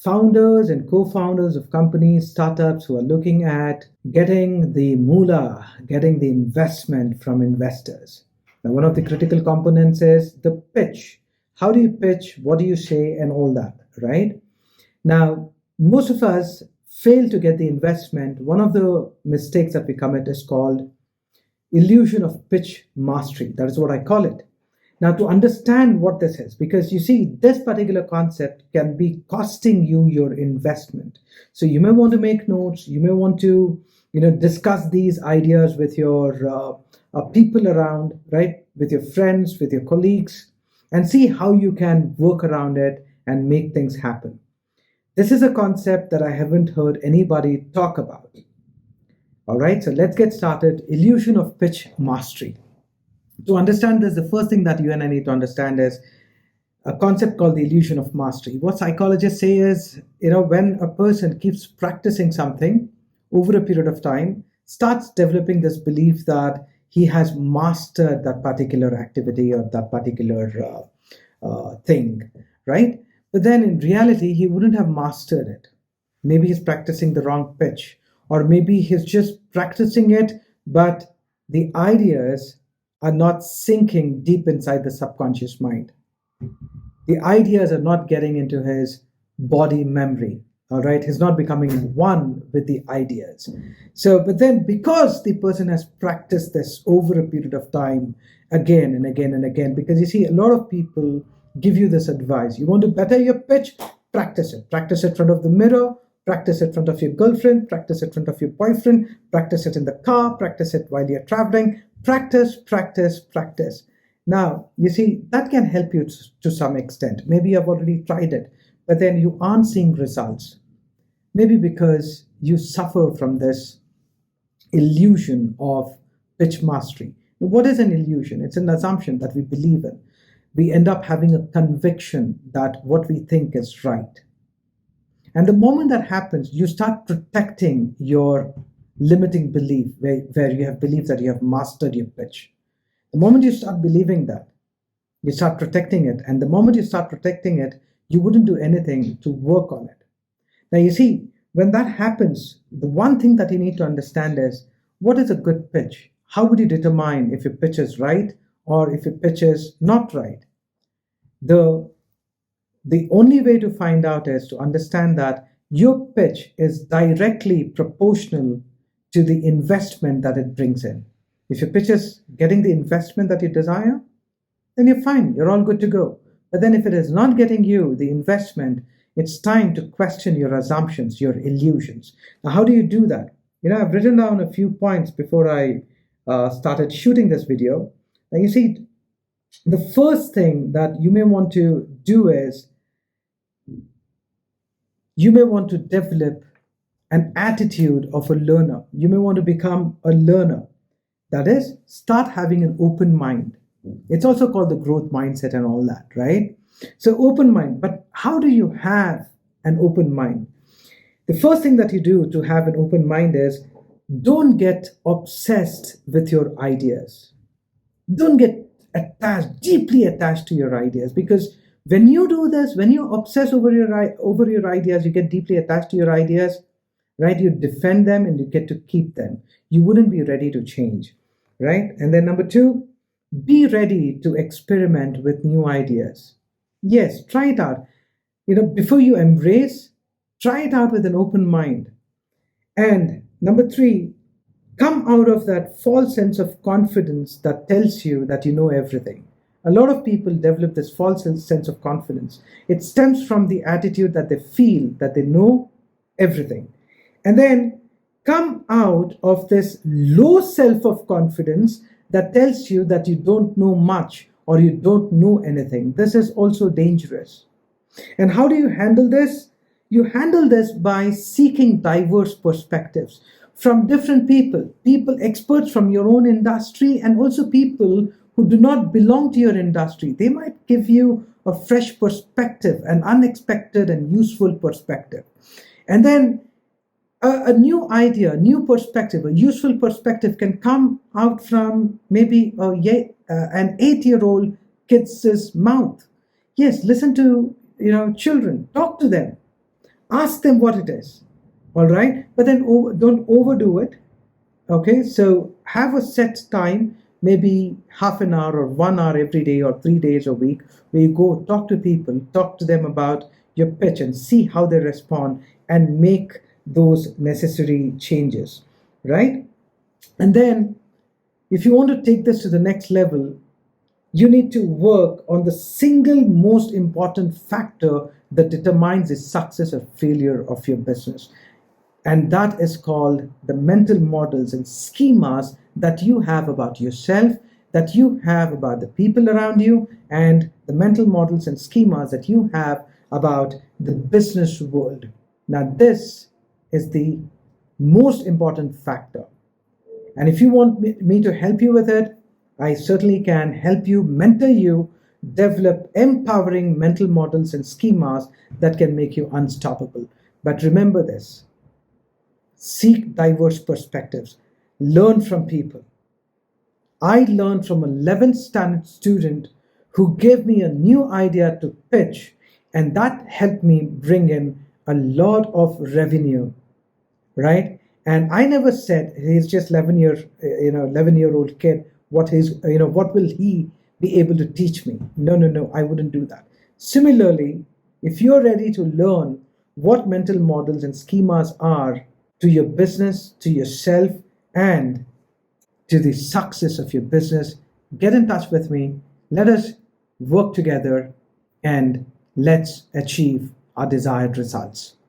founders and co-founders of companies, startups who are looking at getting the moolah, getting the investment from investors. Now, one of the critical components is the pitch. How do you pitch? What do you say? And all that, right? Now, most of us fail to get the investment. One of the mistakes that we commit is called illusion of pitch mastery. That is what I call it. Now, to understand what this is, because you see, this particular concept can be costing you your investment. So you may want to make notes. You may want to, discuss these ideas with your people around, right? With your friends, with your colleagues, and see how you can work around it and make things happen. This is a concept that I haven't heard anybody talk about. All right, so let's get started. Illusion of pitch mastery. To understand this, the first thing that you and I need to understand is a concept called the illusion of mastery. What psychologists say is, when a person keeps practicing something over a period of time, starts developing this belief that he has mastered that particular activity or that particular thing, right? But then in reality, he wouldn't have mastered it. Maybe he's practicing the wrong pitch, or maybe he's just practicing it, but the ideas are not sinking deep inside the subconscious mind. The ideas are not getting into his body memory. All right, he's not becoming one with the ideas. So, but then because the person has practiced this over a period of time, again and again and again, because you see, a lot of people give you this advice. You want to better your pitch? Practice it. Practice it in front of the mirror. Practice it in front of your girlfriend. Practice it in front of your boyfriend. Practice it in the car. Practice it while you're traveling. Practice, practice, practice. Now, you see, that can help you to some extent. Maybe you've already tried it, but then you aren't seeing results. Maybe because you suffer from this illusion of pitch mastery. What is an illusion? It's an assumption that we believe in. We end up having a conviction that what we think is right. And the moment that happens, you start protecting your limiting belief where you have believed that you have mastered your pitch. The moment you start believing that, you start protecting it. And the moment you start protecting it, you wouldn't do anything to work on it. Now, you see, when that happens, the one thing that you need to understand is, what is a good pitch? How would you determine if your pitch is right or if your pitch is not right? The only way to find out is to understand that your pitch is directly proportional to the investment that it brings in. If your pitch is getting the investment that you desire, then you're fine. You're all good to go. But then if it is not getting you the investment, it's time to question your assumptions, your illusions. Now, how do you do that? I've written down a few points before I started shooting this video. And you see, the first thing that you may want to do is you may want to develop an attitude of a learner. You may want to become a learner. That is, start having an open mind. It's also called the growth mindset and all that, right? So open mind. But how do you have an open mind? The first thing that you do to have an open mind is don't get obsessed with your ideas. Don't get deeply attached to your ideas, because when you do this, when you obsess over your ideas, you get deeply attached to your ideas, right? You defend them and you get to keep them. You wouldn't be ready to change, right? And then number two, be ready to experiment with new ideas. Yes, try it out. Before you embrace, try it out with an open mind. And number three, come out of that false sense of confidence that tells you that you know everything. A lot of people develop this false sense of confidence. It stems from the attitude that they feel that they know everything. And then come out of this low self of confidence that tells you that you don't know much or you don't know anything. This is also dangerous. And how do you handle this? You handle this by seeking diverse perspectives from different people, experts from your own industry, and also people who do not belong to your industry. They might give you a fresh perspective, an unexpected and useful perspective. And then a new idea, new perspective, a useful perspective can come out from maybe an 8-year-old kid's mouth. Yes, listen to children, talk to them. Ask them what it is. All right. But then don't overdo it. Okay. So have a set time, maybe half an hour or 1 hour every day or 3 days a week, where you go talk to people, talk to them about your pitch and see how they respond and make those necessary changes. Right. And then if you want to take this to the next level, you need to work on the single most important factor that determines the success or failure of your business. And that is called the mental models and schemas that you have about yourself, that you have about the people around you, and the mental models and schemas that you have about the business world. Now, this is the most important factor. And if you want me to help you with it, I certainly can help you, mentor you, develop empowering mental models and schemas that can make you unstoppable. But remember this: seek diverse perspectives, learn from people. I learned from an 11th standard student who gave me a new idea to pitch, and that helped me bring in a lot of revenue, right? And I never said he's just 11-year-old kid. What will he be able to teach me? No, no, no, I wouldn't do that. Similarly, if you're ready to learn what mental models and schemas are to your business, to yourself, and to the success of your business, get in touch with me. Let us work together and let's achieve our desired results.